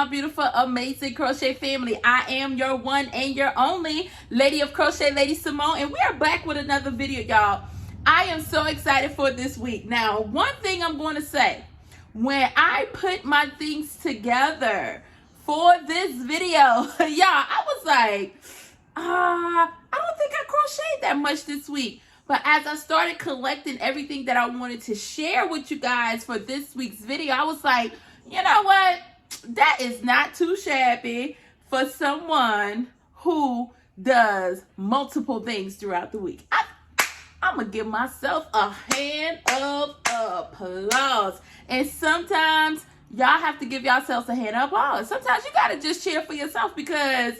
my beautiful, amazing crochet family. I am your one and your only Lady of Crochet, Lady Simone, and we are back with another video, y'all. I am so excited for this week. Now, one thing I'm going to say, when I put my things together for this video, y'all, I was like, I don't think I crocheted that much this week. But as I started collecting everything that I wanted to share with you guys for this week's video, I was like, you know what? That is not too shabby for someone who does multiple things throughout the week. I'm going to give myself a hand of applause. And sometimes y'all have to give yourselves a hand of applause. Sometimes you got to just cheer for yourself, because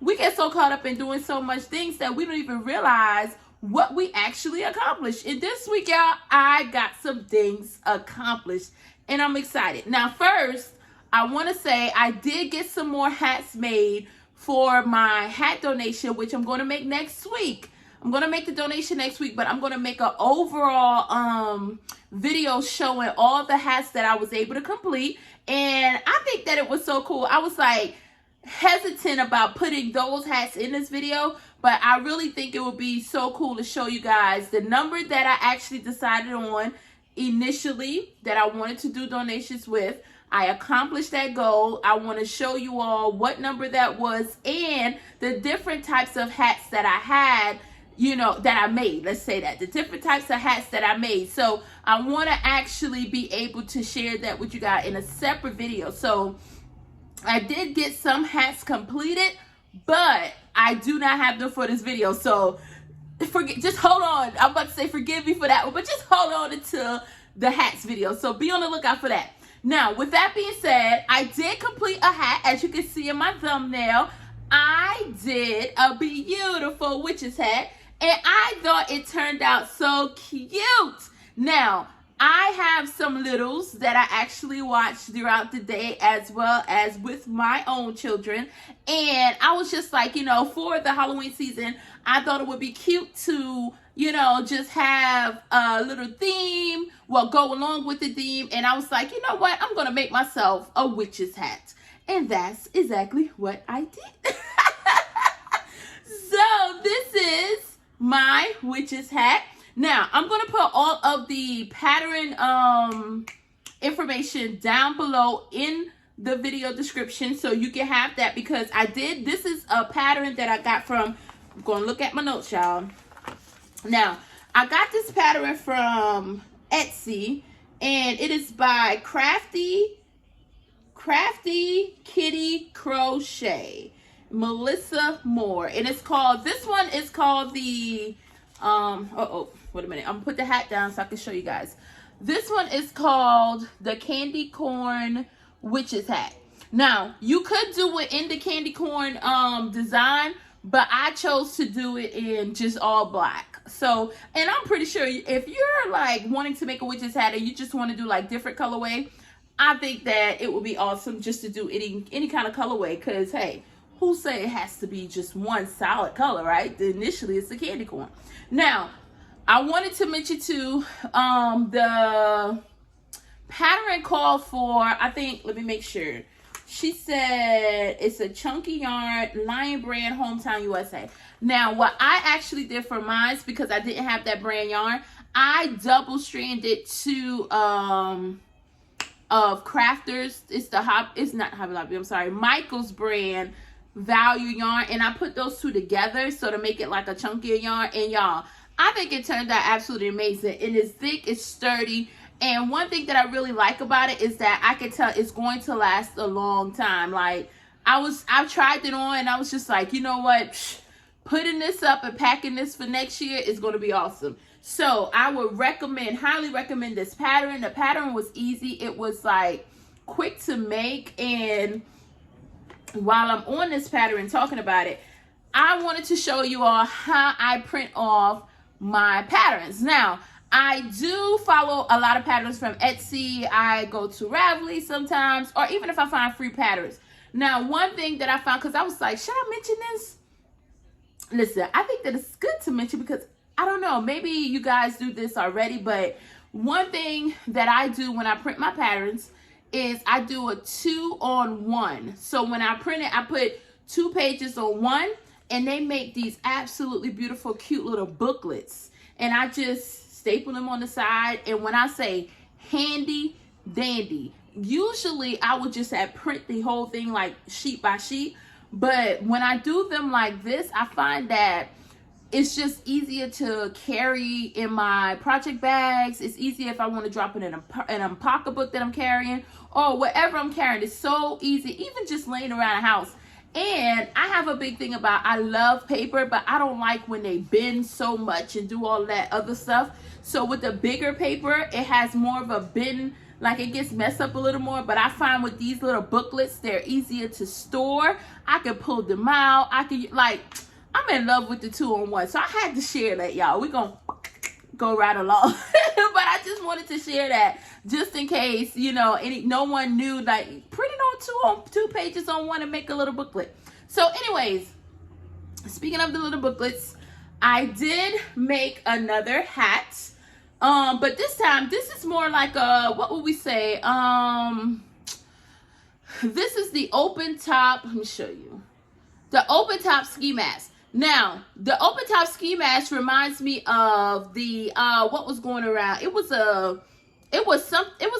we get so caught up in doing so much things that we don't even realize what we actually accomplished. And this week, y'all, I got some things accomplished, and I'm excited. Now, first, I want to say I did get some more hats made for my hat donation, which I'm going to make next week. I'm going to make the donation next week, but I'm going to make an overall video showing all the hats that I was able to complete. And I think that it was so cool. I was like hesitant about putting those hats in this video, but I really think it would be so cool to show you guys the number that I actually decided on initially that I wanted to do donations with. I accomplished that goal. I want to show you all what number that was and the different types of hats that I had, you know, that I made. Let's say that. The different types of hats that I made. So I want to actually be able to share that with you guys in a separate video. So I did get some hats completed, but I do not have them for this video. So just hold on. I'm about to say forgive me for that one, but just hold on until the hats video. So be on the lookout for that. Now, with that being said, I did complete a hat. As you can see in my thumbnail, I did a beautiful witch's hat, and I thought it turned out so cute. Now, I have some littles that I actually watch throughout the day, as well as with my own children. And I was just like, you know, for the Halloween season, I thought it would be cute to, you know, just have a little theme, well, go along with the theme. And I was like, you know what? I'm going to make myself a witch's hat. And that's exactly what I did. So this is my witch's hat. Now, I'm going to put all of the pattern information down below in the video description so you can have that, because this is a pattern that I got from, I'm going to look at my notes, y'all. Now, I got this pattern from Etsy, and it is by Crafty Kitty Crochet, Melissa Moore. And it's called, this one is called the, wait a minute. I'm gonna put the hat down so I can show you guys. This one is called the Candy Corn Witch's Hat. Now, you could do it in the candy corn design, but I chose to do it in just all black. So, and I'm pretty sure if you're like wanting to make a witch's hat and you just want to do like different colorway, I think that it would be awesome just to do any kind of colorway, because hey, who say it has to be just one solid color, right? Initially, it's the candy corn. Now, I wanted to mention too, the pattern called for, I think, let me make sure. She said it's a chunky yarn, Lion Brand, Hometown USA. Now, what I actually did for mine, because I didn't have that brand yarn, I double stranded two of Crafters. It's not Hobby Lobby, I'm sorry, Michael's brand value yarn, and I put those two together so to make it like a chunkier yarn. And y'all, I think it turned out absolutely amazing. It is thick, it's sturdy, and one thing that I really like about it is that I can tell it's going to last a long time. Like, I tried it on and I was just like, you know what, putting this up and packing this for next year is going to be awesome. So I would highly recommend this pattern. The pattern was easy. It was like quick to make. And while I'm on this pattern talking about it, I wanted to show you all how I print off my patterns. Now, I do follow a lot of patterns from Etsy. I go to Ravelry sometimes, or even if I find free patterns. Now, one thing that I found, because I was like, should I mention this? Listen, I think that it's good to mention, because I don't know, maybe you guys do this already, but one thing that I do when I print my patterns is I do a 2-on-1. So when I print it, I put 2 pages on one, and they make these absolutely beautiful, cute little booklets. And I just staple them on the side. And when I say handy dandy, usually I would just print the whole thing like sheet by sheet. But when I do them like this, I find that it's just easier to carry in my project bags. It's easier if I want to drop it in a pocketbook that I'm carrying or whatever I'm carrying. It's so easy, even just laying around the house. And I have a big thing about, I love paper, but I don't like when they bend so much and do all that other stuff. So with the bigger paper, it has more of a bend, like it gets messed up a little more. But I find with these little booklets, they're easier to store. I can pull them out. I can, like, I'm in love with the 2-on-1. So I had to share that, y'all. We're going to go right along. But I just wanted to share that just in case, you know, no one knew, like, print it on 2 pages on one and make a little booklet. So anyways, speaking of the little booklets, I did make another hat. But this time, this is more like a, what would we say? This is the open top. Let me show you. The open top ski mask. Now, the open top ski mask reminds me of the what was going around. It was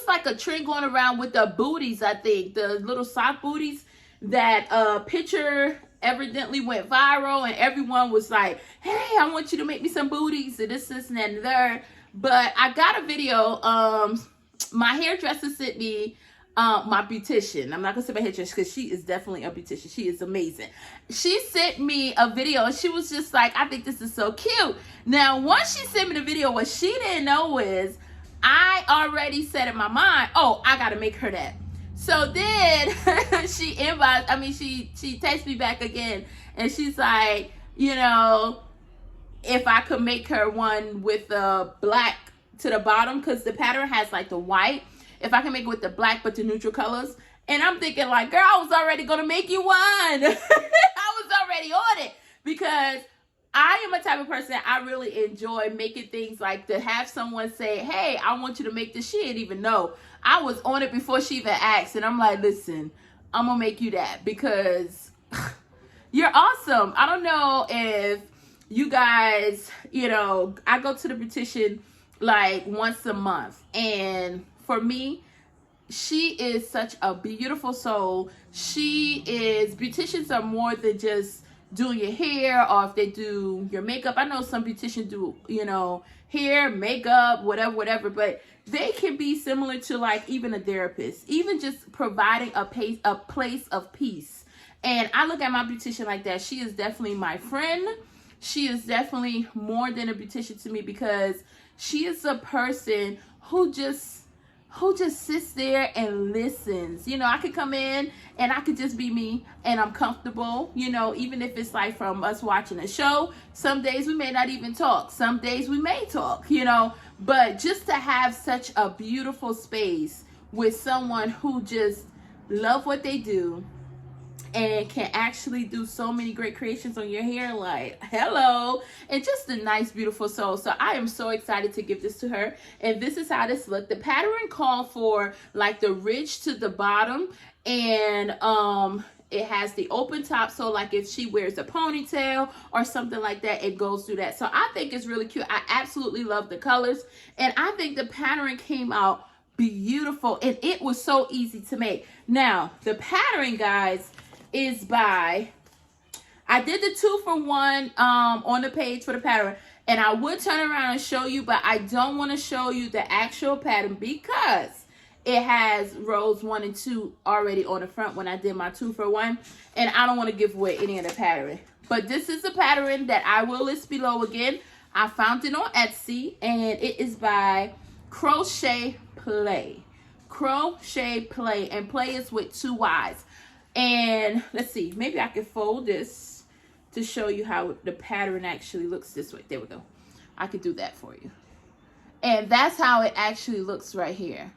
like a trend going around with the booties, I think, the little sock booties. That picture evidently went viral, and everyone was like, "Hey, I want you to make me some booties," and this, and that, and there. But I got a video. My hairdresser sent me. My beautician. I'm not gonna say my hairdresser because she is definitely a beautician. She is amazing. She sent me a video and she was just like, I think this is so cute. Now, once she sent me the video, what she didn't know is I already said in my mind, oh, I gotta make her that. So then she texted me back again and she's like, you know, if I could make her one with the black to the bottom, because the pattern has like the white. If I can make it with the black but the neutral colors. And I'm thinking like, girl, I was already going to make you one. I was already on it. Because I am a type of person, I really enjoy making things like to have someone say, hey, I want you to make this. She didn't even know. I was on it before she even asked. And I'm like, listen, I'm going to make you that. Because you're awesome. I don't know if you guys, you know, I go to the beautician like once a month. And for me, she is such a beautiful soul. Beauticians are more than just doing your hair or if they do your makeup. I know some beauticians do, you know, hair, makeup, whatever, but they can be similar to like even a therapist, even just providing a place of peace. And I look at my beautician like that. She is definitely my friend. She is definitely more than a beautician to me because she is a person who just sits there and listens. You know, I could come in and I could just be me and I'm comfortable, you know, even if it's like from us watching a show. Some days we may not even talk. Some days we may talk, you know, but just to have such a beautiful space with someone who just love what they do and can actually do so many great creations on your hair, like hello, and just a nice beautiful soul. So I am so excited to give this to her, and this is how this looked. The pattern called for like the ridge to the bottom, and it has the open top, so like if she wears a ponytail or something like that, it goes through that. So I think it's really cute. I absolutely love the colors, and I think the pattern came out beautiful, and it was so easy to make. Now the pattern, guys, is by, I did the 2-for-1 on the page for the pattern, and I would turn around and show you, but I don't want to show you the actual pattern because it has rows 1 and 2 already on the front when I did my 2-for-1, and I don't want to give away any of the pattern. But this is a pattern that I will list below again. I found it on Etsy, and it is by Crochet Play. Crochet Play, and play is with 2 Y's. And let's see, maybe I can fold this to show you how the pattern actually looks this way. There we go. I could do that for you. And that's how it actually looks right here.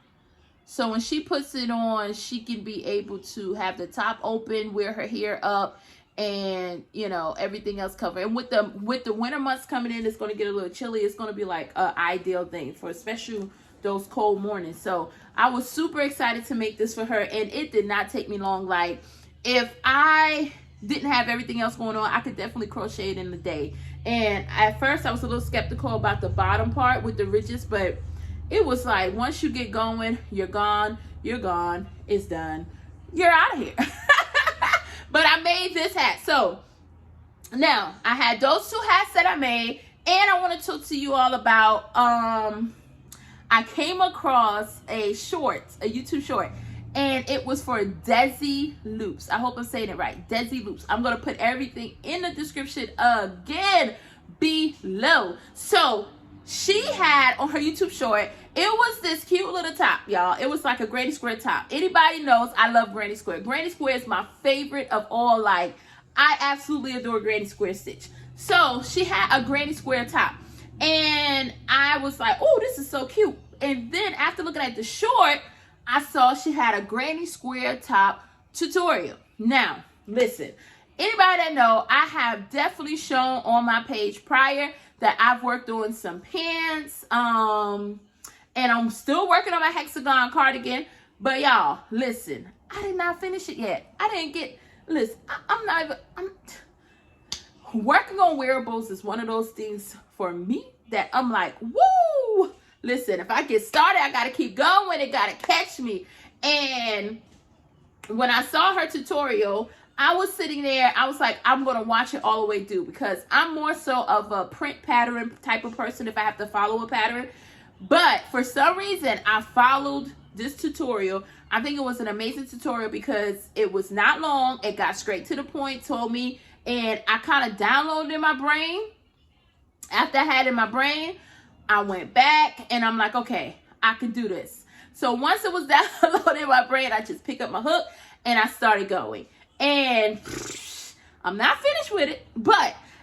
So when she puts it on, she can be able to have the top open, wear her hair up, and you know, everything else covered. And with the winter months coming in, it's going to get a little chilly. It's going to be like an ideal thing for especially those cold mornings. So I was super excited to make this for her, and it did not take me long. Like, if I didn't have everything else going on, I could definitely crochet it in the day. And at first I was a little skeptical about the bottom part with the ridges, but it was like, once you get going, you're gone, it's done, you're out of here. But I made this hat. So now I had those 2 hats that I made, and I want to talk to you all about, I came across a YouTube short, and it was for Desi Loops. I hope I'm saying it right. Desi Loops. I'm going to put everything in the description again below. So she had on her YouTube short, it was this cute little top, y'all. It was like a granny square top. Anybody knows I love granny square. Granny square is my favorite of all. Like, I absolutely adore granny square stitch. So she had a granny square top, and I was like, oh, this is so cute. And then after looking at the short, I saw she had a granny square top tutorial. Now, listen, anybody that know, I have definitely shown on my page prior that I've worked on some pants, and I'm still working on my hexagon cardigan. But y'all, listen, I did not finish it yet. I didn't get, listen, I'm working on wearables is one of those things for me that I'm like, woo! Listen, if I get started, I gotta keep going. It gotta catch me. And when I saw her tutorial, I was sitting there, I was like, I'm gonna watch it all the way through, because I'm more so of a print pattern type of person if I have to follow a pattern. But for some reason, I followed this tutorial. I think it was an amazing tutorial because it was not long. It got straight to the point, told me, and I kind of downloaded in my brain. After I had it in my brain, I went back and I'm like, okay, I can do this. So once it was downloaded in my brain, I just picked up my hook and I started going. And I'm not finished with it,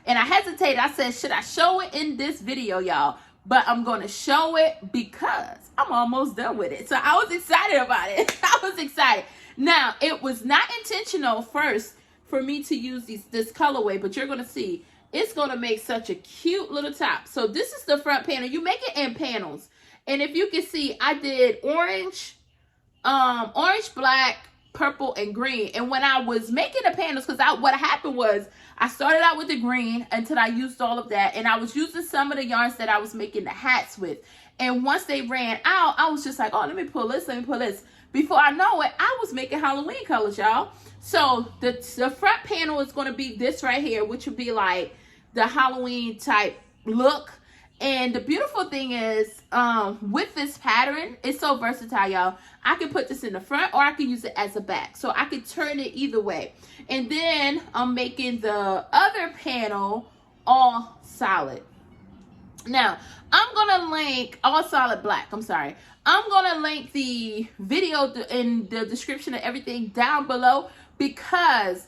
and I hesitated. I said, should I show it in this video, y'all? But I'm going to show it because I'm almost done with it. So I was excited about it. I was excited. Now, it was not intentional first for me to use this colorway, but you're going to see it's going to make such a cute little top. So this is the front panel. You make it in panels. And if you can see, I did orange, black, purple, and green. And when I was making the panels, because what happened was I started out with the green until I used all of that, and I was using some of the yarns that I was making the hats with. And once they ran out, I was just like, oh, let me pull this. Before I know it, I was making Halloween colors, y'all. So the front panel is going to be this right here, which would be like the Halloween type look. And the beautiful thing is, with this pattern, it's so versatile, y'all. I can put this in the front or I can use it as a back. So I can turn it either way. And then I'm making the other panel all solid. Now, I'm going to link, all solid black, I'm sorry. I'm going to link the video in the description of everything down below, because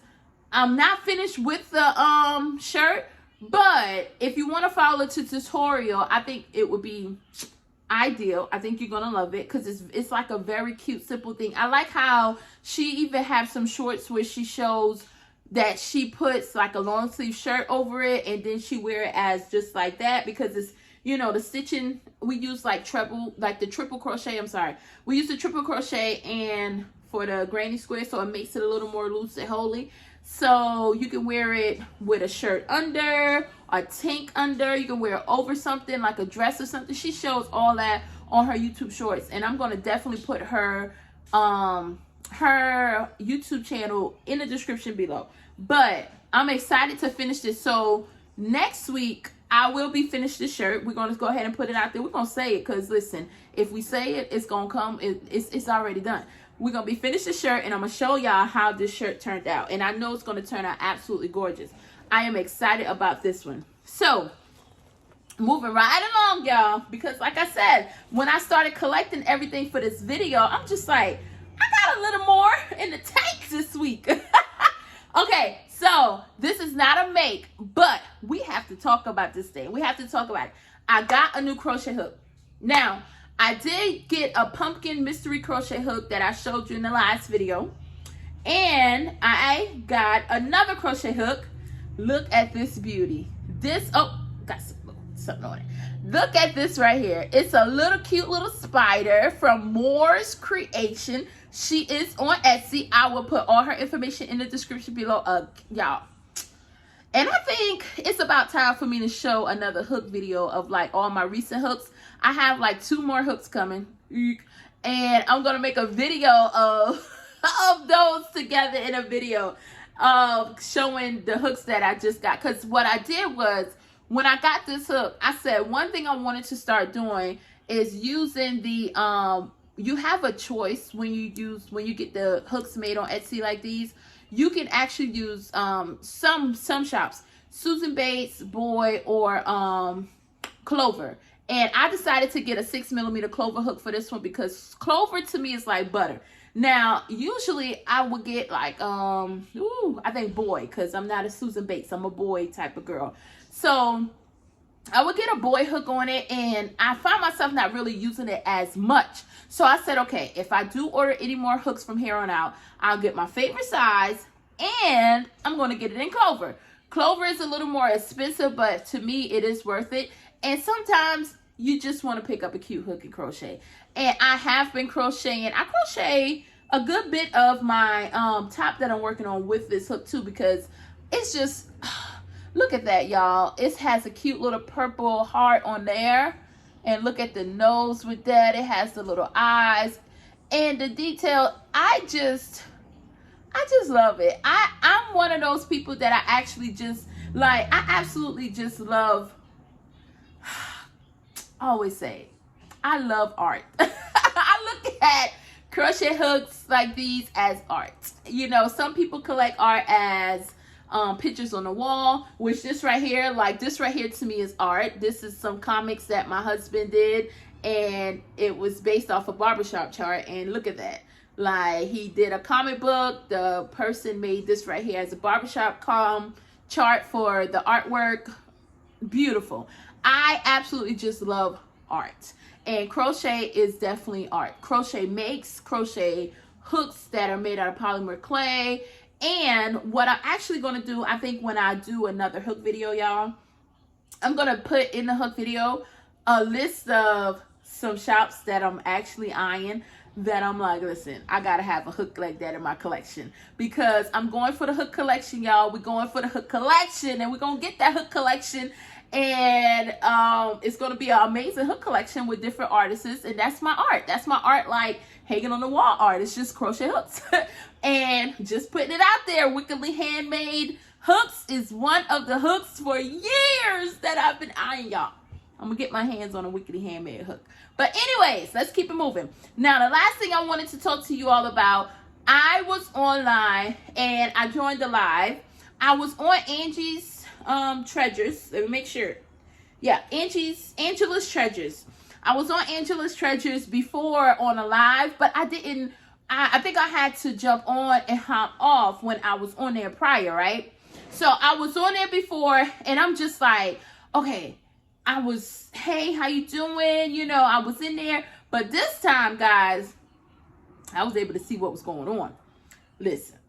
I'm not finished with the shirt. But if you want to follow the tutorial, I think it would be ideal. I think you're going to love it because it's like a very cute, simple thing. I like how she even has some shorts where she shows that she puts like a long sleeve shirt over it and then she wear it as just like that, because it's, you know, the stitching, we use like the triple crochet, I'm sorry. We use the triple crochet and for the granny square, so it makes it a little more loose and holy. So you can wear it with a shirt under, a tank under. You can wear it over something like a dress or something. She shows all that on her YouTube shorts, and I'm going to definitely put her her YouTube channel in the description below. But I'm excited to finish this. So next week I will be finished this shirt. We're going to go ahead and put it out there. We're going to say it because listen, if we say it, it's going to come. It's already done. We're going to be finished the shirt, and I'm going to show y'all how this shirt turned out. And I know it's going to turn out absolutely gorgeous. I am excited about this one. So, moving right along, y'all. Because like I said, when I started collecting everything for this video, I'm just like, I got a little more in the tank this week. Okay, so this is not a make, but we have to talk about this thing. We have to talk about it. I got a new crochet hook. Now, I did get a pumpkin mystery crochet hook that I showed you in the last video. And I got another crochet hook. Look at this beauty. This, oh, got something on it. Look at this right here. It's a little cute little spider from Moore's Creation. She is on Etsy. I will put all her information in the description below, y'all. And I think it's about time for me to show another hook video of like all my recent hooks. I have like 2 more hooks coming. And I'm going to make a video of those together in a video of showing the hooks that I just got. Because what I did was, when I got this hook, I said one thing I wanted to start doing is using the, you have a choice when you get the hooks made on Etsy like these. You can actually use some shops, Susan Bates, Boy, or Clover. And I decided to get a 6mm Clover hook for this one because Clover to me is like butter. Now, usually I would get like, I think Boy, because I'm not a Susan Bates. I'm a Boy type of girl. So I would get a Boy hook on it, and I find myself not really using it as much. So I said, okay, if I do order any more hooks from here on out, I'll get my favorite size, and I'm going to get it in Clover. Clover is a little more expensive, but to me, it is worth it. And sometimes you just want to pick up a cute hook and crochet. And I have been crocheting. I crochet a good bit of my top that I'm working on with this hook too, because it's just, look at that, y'all. It has a cute little purple heart on there. And look at the nose with that. It has the little eyes. And the detail, I just love it. I'm one of those people that I actually just, like, I absolutely just love, I always say, I love art. I look at crochet hooks like these as art. You know, some people collect art as pictures on the wall, which this right here, like this right here to me is art. This is some comics that my husband did, and it was based off a barbershop chart. And look at that. Like, he did a comic book. The person made this right here as a barbershop chart for the artwork. Beautiful. I absolutely just love art. And crochet is definitely art. Crochet makes, crochet hooks that are made out of polymer clay. And what I'm actually going to do, I think when I do another hook video, y'all, I'm going to put in the hook video a list of some shops that I'm actually eyeing, that I'm like, listen, I got to have a hook like that in my collection, because I'm going for the hook collection, y'all. We're going for the hook collection, and we're going to get that hook collection. And it's going to be an amazing hook collection with different artists. And that's my art. That's my art, like hanging on the wall art. It's just crochet hooks. And just putting it out there, Wickedly Handmade Hooks is one of the hooks for years that I've been eyeing, y'all. I'm going to get my hands on a Wickedly Handmade hook. But anyways, let's keep it moving. Now, the last thing I wanted to talk to you all about, I was online and I joined the live. I was on Angie's Treasures. Let me make sure. Yeah, Angela's Treasures. I was on Angela's Treasures before on a live, but I didn't. I think I had to jump on and hop off when I was on there prior, right? So I was on there before, and I'm just like, okay, I was, hey, how you doing? You know, I was in there, but this time, guys, I was able to see what was going on. Listen,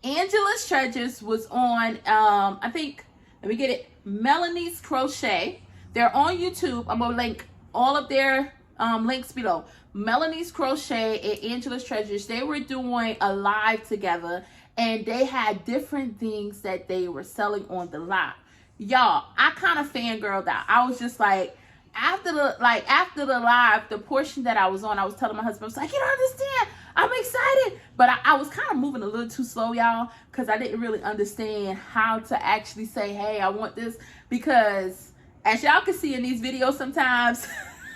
Angela's Treasures was on, I think, let me get it, Melanie's Crochet. They're on YouTube. I'm going to link all of their links below. Melanie's Crochet and Angela's Treasures, they were doing a live together, and they had different things that they were selling on the live. Y'all, I kind of fangirled out. I was just like, after the live, the portion that I was on, I was telling my husband, I was like, you don't understand, I'm excited. But I was kind of moving a little too slow, y'all, because I didn't really understand how to actually say, hey, I want this. Because as y'all can see in these videos sometimes,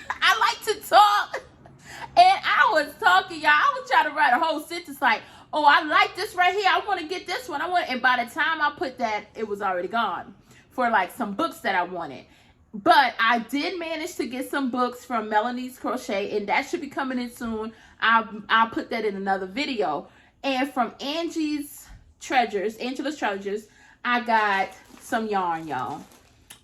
I like to talk. And I was talking, y'all. I was trying to write a whole sentence like, oh, I like this right here. I want to get this one. And by the time I put that, it was already gone for like some books that I wanted. But I did manage to get some books from Melanie's Crochet, and that should be coming in soon. I'll put that in another video. And from Angela's Treasures, I got some yarn, y'all.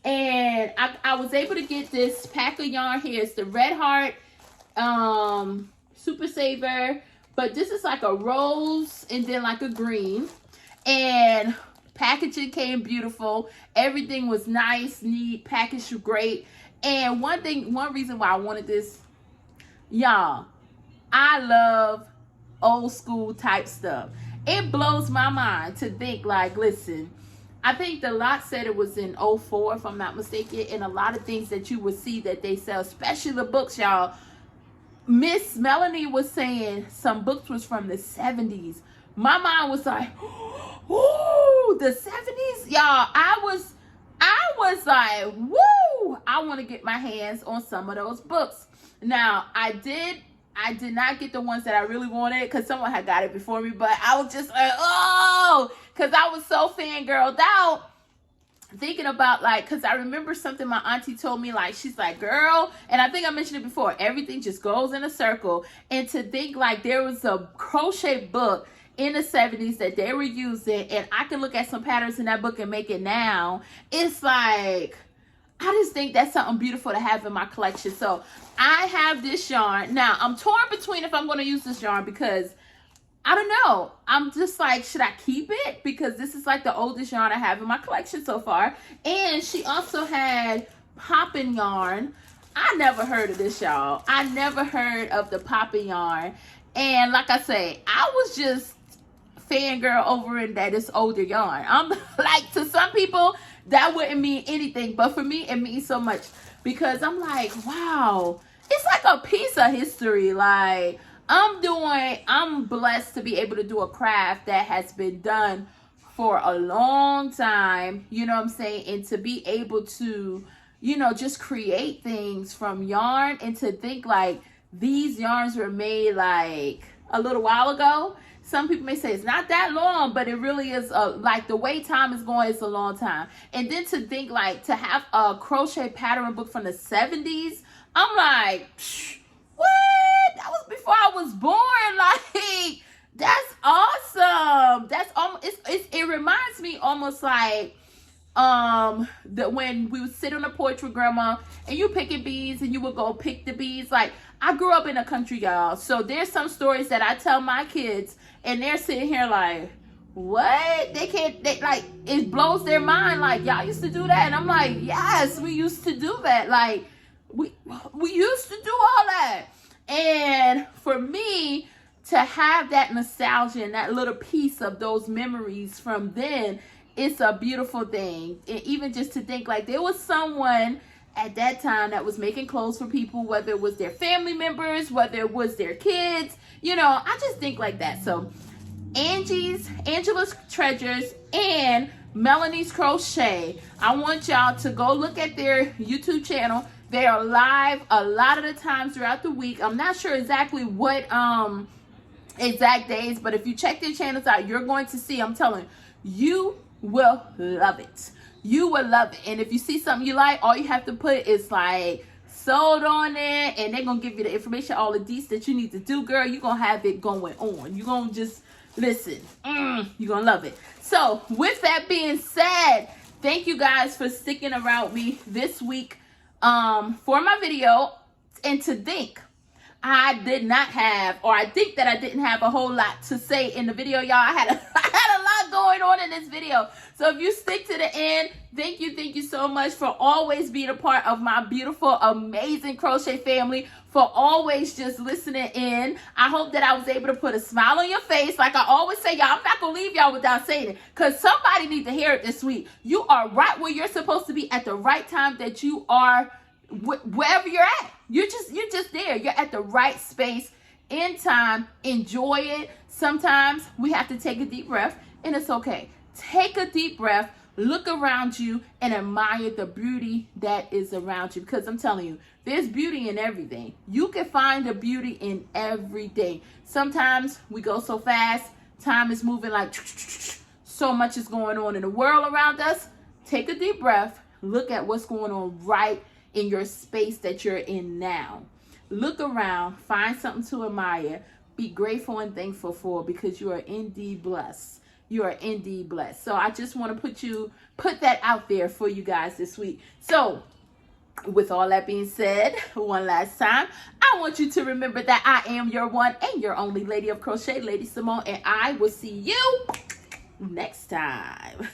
And I was able to get this pack of yarn here. It's the Red Heart Super Saver, but this is like a rose and then like a green. And Packaging came beautiful. Everything was nice, neat, packaged great. And one reason why I wanted this, y'all, I love old school type stuff. It blows my mind to think, like, listen, I think the lot said it was in '04, if I'm not mistaken, and a lot of things that you would see that they sell, especially the books, y'all. Miss Melanie was saying some books was from the 70s. My mind was like, ooh, the 70s? Y'all, I was like, woo, I want to get my hands on some of those books. Now, I did not get the ones that I really wanted because someone had got it before me, but I was just like, oh, because I was so fangirled out thinking about, like, because I remember something my auntie told me, like, she's like, girl, and I think I mentioned it before, everything just goes in a circle. And to think, like, there was a crochet book in the 70s that they were using, and I can look at some patterns in that book and make it now. It's like, I just think that's something beautiful to have in my collection. So I have this yarn. Now, I'm torn between if I'm going to use this yarn because I don't know. I'm just like, should I keep it? Because this is like the oldest yarn I have in my collection so far. And she also had poppin' yarn. I never heard of this, y'all. I never heard of the poppin' yarn. And like I say, I was just fangirl over in that it's older yarn. I'm like, to some people that wouldn't mean anything, but for me it means so much because I'm like, wow, it's like a piece of history. Like, I'm blessed to be able to do a craft that has been done for a long time, you know what I'm saying, and to be able to, you know, just create things from yarn, and to think like these yarns were made like a little while ago. Some people may say it's not that long, but it really is, like, the way time is going, it's a long time. And then to think, like, to have a crochet pattern book from the 70s, I'm like, what? That was before I was born. Like, that's awesome. That's it reminds me almost like that when we would sit on the porch with grandma and you picking beads and you would go pick the beads. Like, I grew up in the country, y'all, so there's some stories that I tell my kids and they're sitting here like, what? They like, it blows their mind. Like, y'all used to do that? And I'm like, yes, we used to do that. Like, we used to do all that. And for me to have that nostalgia and that little piece of those memories from then, it's a beautiful thing. And even just to think, like, there was someone at that time that was making clothes for people, whether it was their family members, whether it was their kids, you know, I just think like that. So Angela's Treasures and Melanie's Crochet, I want y'all to go look at their YouTube channel. They are live a lot of the times throughout the week. I'm not sure exactly what exact days, but if you check their channels out, you're going to see, I'm telling you, will love it. You will love it. And if you see something you like, all you have to put is like sold on it, and they're gonna give you the information, all the deets that you need to do, girl. You're gonna have it going on. You're gonna just listen. You're gonna love it. So with that being said, thank you guys for sticking around me this week for my video. And to think, I did not have, or I think that I didn't have a whole lot to say in the video, y'all. I had a lot going on in this video. So if you stick to the end, thank you so much for always being a part of my beautiful, amazing crochet family, for always just listening in. I hope that I was able to put a smile on your face. Like I always say, y'all, I'm not going to leave y'all without saying it, because somebody needs to hear it this week. You are right where you're supposed to be at the right time, that you are wherever you're at. You're just there. You're at the right space in time. Enjoy it. Sometimes we have to take a deep breath, and it's okay. Take a deep breath, look around you, and admire the beauty that is around you. Because I'm telling you, there's beauty in everything. You can find the beauty in everything. Sometimes we go so fast, time is moving like so much is going on in the world around us. Take a deep breath, look at what's going on right in your space that you're in now. Look around, find something to admire, be grateful and thankful for, because you are indeed blessed. You are indeed blessed. So I just want to put that out there for you guys this week. So with all that being said, one last time, I want you to remember that I am your one and your only Lady of Crochet, Lady Simone, and I will see you next time.